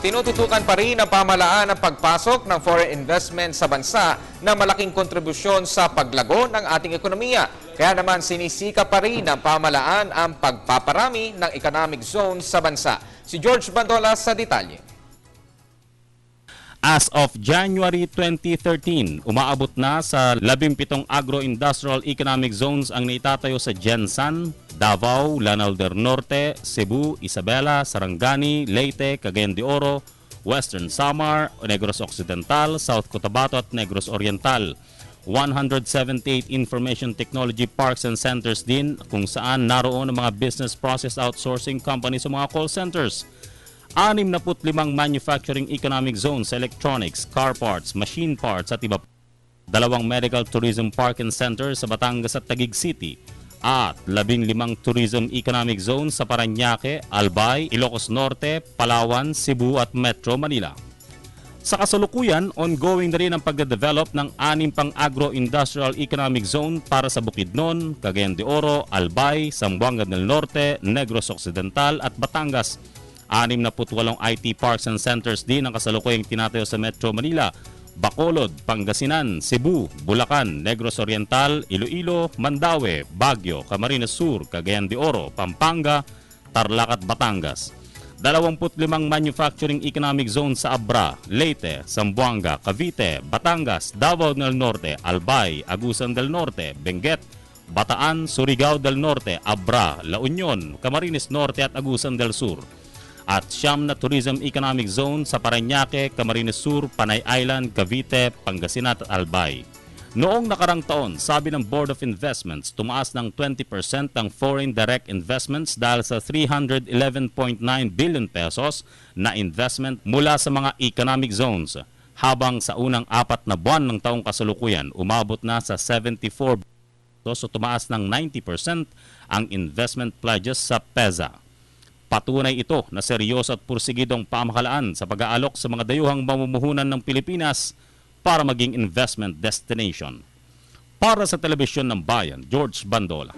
Tinututukan pa rin ng pamahalaan ang pagpasok ng foreign investment sa bansa na malaking kontribusyon sa paglago ng ating ekonomiya. Kaya naman sinisika pa rin ng pamahalaan ang pagpaparami ng economic zone sa bansa. Si George Bandola sa detalye. As of January 2013, umaabot na sa 17 agro-industrial economic zones ang naitatayo sa Gensan, Davao, Lanao del Norte, Cebu, Isabela, Sarangani, Leyte, Cagayan de Oro, Western Samar, Negros Occidental, South Cotabato at Negros Oriental. 178 information technology parks and centers din kung saan naroon ang mga business process outsourcing companies sa mga call centers. 65 manufacturing economic zones sa electronics, car parts, machine parts at iba. 2 medical tourism park and centers sa Batangas at Taguig City. At 15 tourism economic zones sa Parañaque, Albay, Ilocos Norte, Palawan, Cebu at Metro Manila. Sa kasalukuyan, ongoing na rin ang pagde-develop ng 6 pang agro-industrial economic zone para sa Bukidnon, Cagayan de Oro, Albay, Zamboanga del Norte, Negros Occidental at Batangas. 68 IT parks and centers din ang kasalukuyang tinatayo sa Metro Manila, Bacolod, Pangasinan, Cebu, Bulacan, Negros Oriental, Iloilo, Mandaue, Baguio, Camarines Sur, Cagayan de Oro, Pampanga, Tarlac at Batangas. 25 manufacturing economic zones sa Abra, Leyte, Zamboanga, Cavite, Batangas, Davao del Norte, Albay, Agusan del Norte, Benguet, Bataan, Surigao del Norte, Abra, La Union, Camarines Norte at Agusan del Sur. At 9 na tourism economic zone sa Parañaque, Camarines Sur, Panay Island, Cavite, Pangasinan at Albay. Noong nakarang taon, sabi ng Board of Investments, tumaas ng 20% ang foreign direct investments dahil sa 311.9 billion pesos na investment mula sa mga economic zones. Habang sa unang 4 na buwan ng taong kasalukuyan, umabot na sa 74 billion pesos o tumaas ng 90% ang investment pledges sa PEZA. Patunay ito na seryoso at pursigidong pamahalaan sa pag-aalok sa mga dayuhang mamumuhunan ng Pilipinas para maging investment destination. Para sa Telebisyon ng Bayan, George Bandola.